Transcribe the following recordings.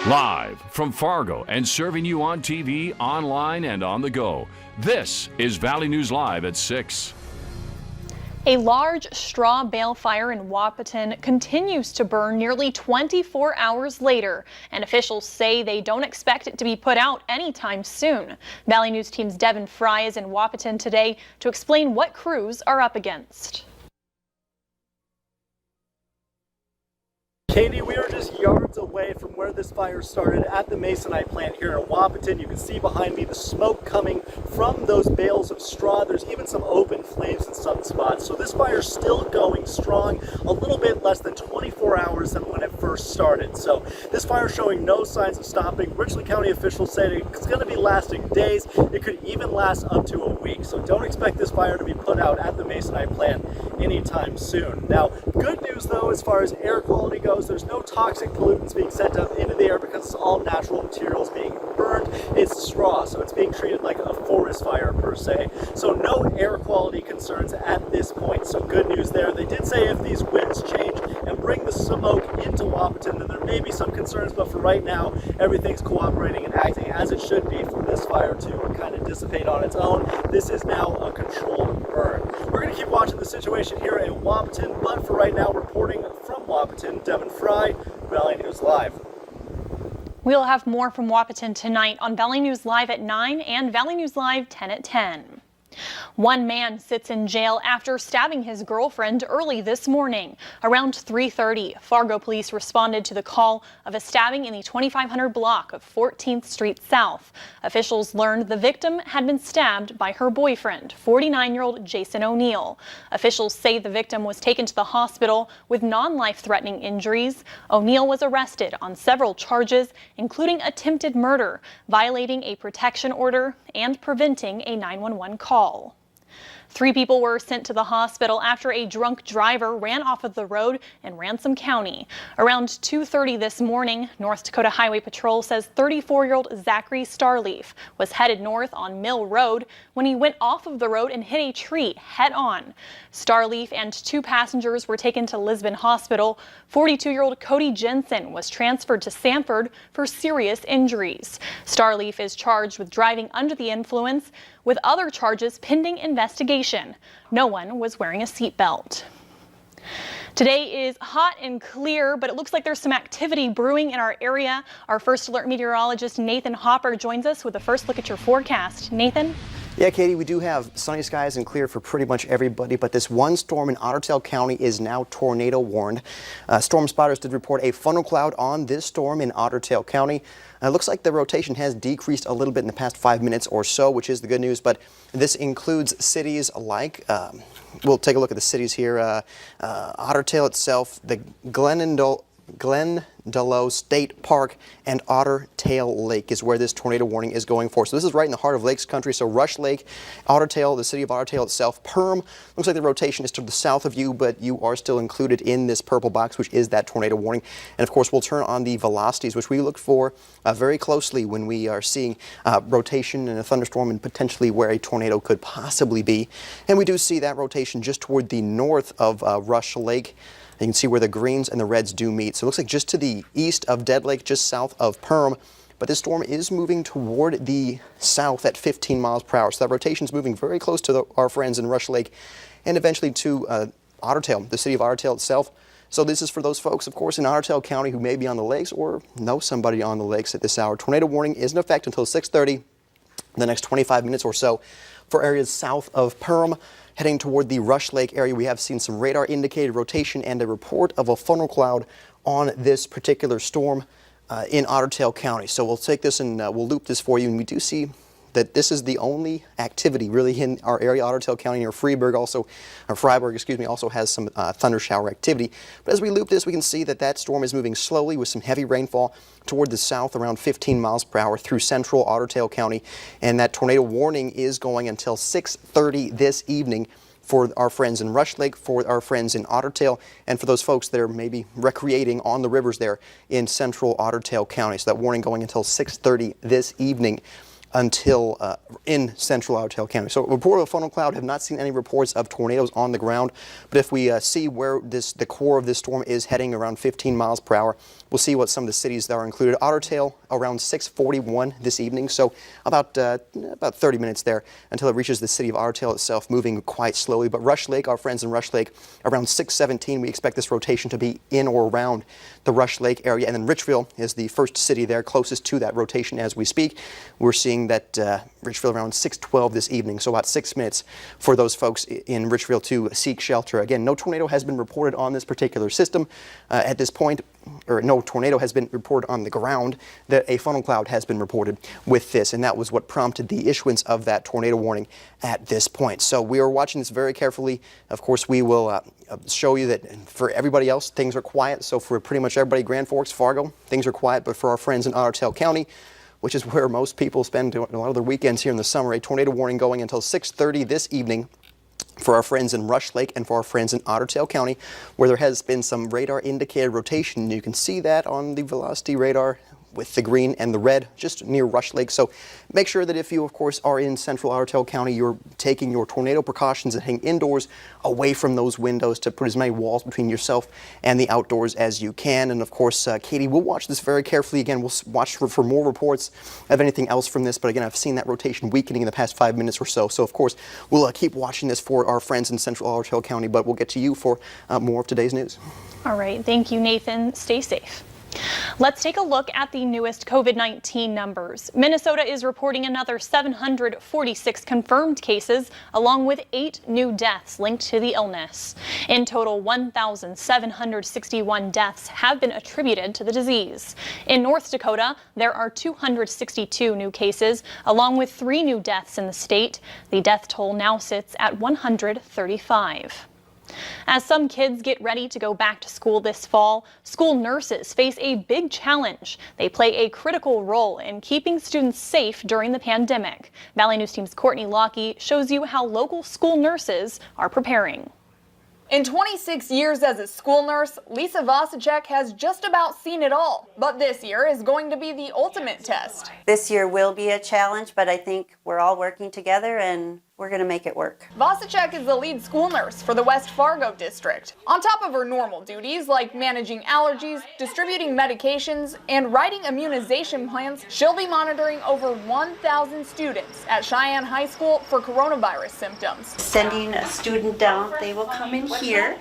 Live from Fargo and serving you on TV, online, and on the go. This is Valley News Live at 6. A large straw bale fire in Wahpeton continues to burn nearly 24 hours later, and officials say they don't expect it to be put out anytime soon. Valley News Team's Devin Fry is in Wahpeton today to explain what crews are up against. Katie, we are just yards away from where this fire started at the Masonite plant here in Wahpeton. You can see behind me the smoke coming from those bales of straw. There's even some open flames in some spots. So this fire's still going strong, a little bit less than 24 hours than when it first started. So this fire is showing no signs of stopping. Richland County officials say it's going to be lasting days. It could even last up to a week. So don't expect this fire to be put out at the Masonite plant anytime soon. Now, good news though, as far as air quality goes, there's no toxic pollutants being sent up into the air because it's all natural materials being burned. It's straw, so it's being treated like a forest fire per se. So no air quality concerns at this point. So good news there. They did say if these winds change and bring the smoke into Wahpeton, then there may be some concerns, but for right now, everything's cooperating and acting as it should be for this fire to kind of dissipate on its own. This is now a controlled burn. We're going to keep watching the situation here in Wahpeton, but for right now, reporting from Wahpeton, Devin Fry, Valley News Live. We'll have more from Wahpeton tonight on Valley News Live at 9 and Valley News Live 10 at 10. One man sits in jail after stabbing his girlfriend early this morning. Around 3:30, Fargo police responded to the call of a stabbing in the 2500 block of 14th Street South. Officials learned the victim had been stabbed by her boyfriend, 49-year-old Jason O'Neill. Officials say the victim was taken to the hospital with non-life-threatening injuries. O'Neill was arrested on several charges, including attempted murder, violating a protection order, and preventing a 911 call. 3 people were sent to the hospital after a drunk driver ran off of the road in Ransom County. Around 2:30 this morning, North Dakota Highway Patrol says 34-year-old Zachary Starleaf was headed north on Mill Road when he went off of the road and hit a tree head-on. Starleaf and 2 passengers were taken to Lisbon Hospital. 42-year-old Cody Jensen was transferred to Sanford for serious injuries. Starleaf is charged with driving under the influence, with other charges pending investigation. No one was wearing a seatbelt. Today is hot and clear, but it looks like there's some activity brewing in our area. Our First Alert meteorologist Nathan Hopper joins us with a first look at your forecast. Nathan? Yeah, Katie, we do have sunny skies and clear for pretty much everybody, but this one storm in Otter Tail County is now tornado warned. Storm spotters did report a funnel cloud on this storm in Otter Tail County. It looks like the rotation has decreased a little bit in the past 5 minutes or so, which is the good news, but this includes cities like, we'll take a look at the cities here, Otter Tail itself, the Glendalough State Park and Otter Tail Lake is where this tornado warning is going for. So this is right in the heart of Lakes Country. So Rush Lake, Otter Tail, the city of Otter Tail itself, Perm. Looks like the rotation is to the south of you, but you are still included in this purple box, which is that tornado warning. And of course, we'll turn on the velocities, which we look for very closely when we are seeing rotation in a thunderstorm and potentially where a tornado could possibly be. And we do see that rotation just toward the north of Rush Lake. You can see where the greens and the reds do meet. So it looks like just to the east of Dead Lake, just south of Perm. But this storm is moving toward the south at 15 miles per hour. So that rotation is moving very close to our friends in Rush Lake and eventually to Otter Tail, the city of Otter Tail itself. So this is for those folks, of course, in Otter Tail County who may be on the lakes or know somebody on the lakes at this hour. Tornado warning is in effect until 6:30, the next 25 minutes or so for areas south of Perm. Heading toward the Rush Lake area, we have seen some radar indicated rotation and a report of a funnel cloud on this particular storm in Otter Tail County. So we'll take this and we'll loop this for you, and we do see that this is the only activity really in our area. Otter Tail County near Freiburg also has some thunder shower activity. But as we loop this, we can see that that storm is moving slowly with some heavy rainfall toward the south around 15 miles per hour through central Otter Tail County. And that tornado warning is going until 6:30 this evening for our friends in Rush Lake, for our friends in Otter Tail, and for those folks that are maybe recreating on the rivers there in central Otter Tail County. So that warning going until 6:30 this evening. until in central Otter Tail County. So report of a funnel cloud, have not seen any reports of tornadoes on the ground, but if we see where the core of this storm is heading around 15 miles per hour, we'll see what some of the cities that are included. Otter Tail around 6:41 this evening, so about 30 minutes there until it reaches the city of Otter Tail itself, moving quite slowly. But Rush Lake, our friends in Rush Lake, around 6:17, we expect this rotation to be in or around the Rush Lake area, and then Richville is the first city there closest to that rotation as we speak. We're seeing that Richville around 6:12 this evening, so about 6 minutes for those folks in Richville to seek shelter. Again, no tornado has been reported on this particular system at this point, or no tornado has been reported on the ground. That a funnel cloud has been reported with this, and that was what prompted the issuance of that tornado warning at this point. So we are watching this very carefully. Of course, we will show you that for everybody else, things are quiet. So for pretty much everybody, Grand Forks, Fargo, things are quiet, but for our friends in Otter Tail County, which is where most people spend a lot of their weekends here in the summer, a tornado warning going until 6:30 this evening for our friends in Rush Lake and for our friends in Otter Tail County, where there has been some radar indicated rotation. You can see that on the velocity radar with the green and the red just near Rush Lake. So make sure that if you, of course, are in central Otter Tail County, you're taking your tornado precautions and hang indoors away from those windows to put as many walls between yourself and the outdoors as you can. And of course, Katie, we'll watch this very carefully. Again, we'll watch for more reports of anything else from this. But again, I've seen that rotation weakening in the past 5 minutes or so. So of course, we'll keep watching this for our friends in central Otter Tail County, but we'll get to you for more of today's news. All right. Thank you, Nathan. Stay safe. Let's take a look at the newest COVID-19 numbers. Minnesota is reporting another 746 confirmed cases, along with 8 new deaths linked to the illness. In total, 1,761 deaths have been attributed to the disease. In North Dakota, there are 262 new cases, along with 3 new deaths in the state. The death toll now sits at 135. As some kids get ready to go back to school this fall, school nurses face a big challenge. They play a critical role in keeping students safe during the pandemic. Valley News Team's Courtney Lockie shows you how local school nurses are preparing. In 26 years as a school nurse, Lisa Vasicek has just about seen it all. But this year is going to be the ultimate test. This year will be a challenge, but I think we're all working together and we're going to make it work. Vasicek is the lead school nurse for the West Fargo district. On top of her normal duties like managing allergies, distributing medications, and writing immunization plans, she'll be monitoring over 1,000 students at Cheyenne High School for coronavirus symptoms. Sending a student down, they will come in here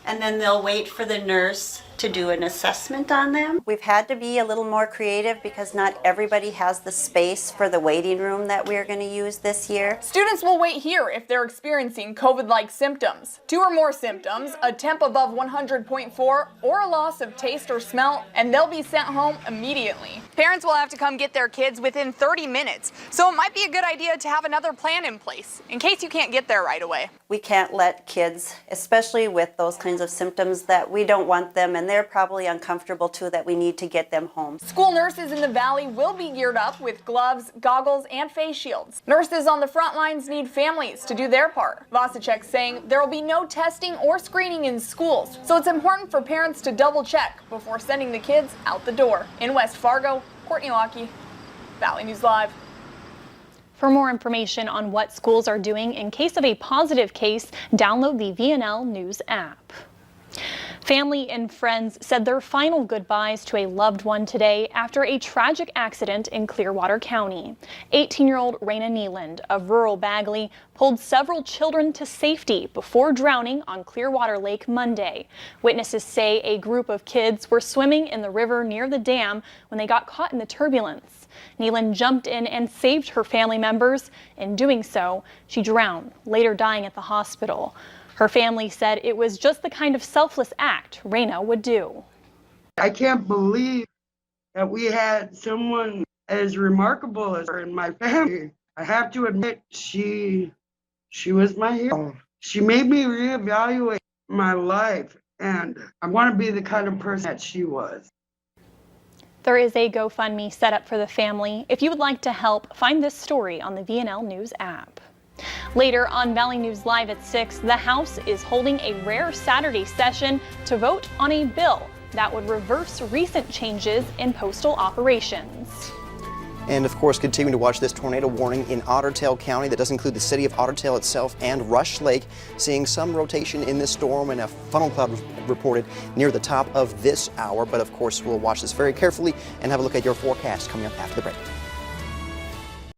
and then they'll wait for the nurse to do an assessment on them. We've had to be a little more creative because not everybody has the space for the waiting room that we're going to use this year. Students will wait here if they're experiencing COVID-like symptoms. 2 or more symptoms, a temp above 100.4, or a loss of taste or smell, and they'll be sent home immediately. Parents will have to come get their kids within 30 minutes, so it might be a good idea to have another plan in place in case you can't get there right away. We can't let kids, especially with those kinds of symptoms, that we don't want them, and they're probably uncomfortable too, that we need to get them home. School nurses in the Valley will be geared up with gloves, goggles, and face shields. Nurses on the front lines need families to do their part. Vasicek saying there will be no testing or screening in schools, so it's important for parents to double check before sending the kids out the door. In West Fargo, Courtney Lockie, Valley News Live. For more information on what schools are doing in case of a positive case, download the VNL News app. Family and friends said their final goodbyes to a loved one today after a tragic accident in Clearwater County. 18-year-old Raina Neeland of rural Bagley pulled several children to safety before drowning on Clearwater Lake Monday. Witnesses say a group of kids were swimming in the river near the dam when they got caught in the turbulence. Neeland jumped in and saved her family members. In doing so, she drowned, later dying at the hospital. Her family said it was just the kind of selfless act Raina would do. I can't believe that we had someone as remarkable as her in my family. I have to admit, she was my hero. She made me reevaluate my life, and I want to be the kind of person that she was. There is a GoFundMe set up for the family. If you would like to help, find this story on the VNL News app. Later on Valley News Live at 6, the House is holding a rare Saturday session to vote on a bill that would reverse recent changes in postal operations. And of course, continuing to watch this tornado warning in Otter Tail County. That does include the city of Otter Tail itself and Rush Lake. Seeing some rotation in this storm and a funnel cloud reported near the top of this hour. But of course, we'll watch this very carefully and have a look at your forecast coming up after the break.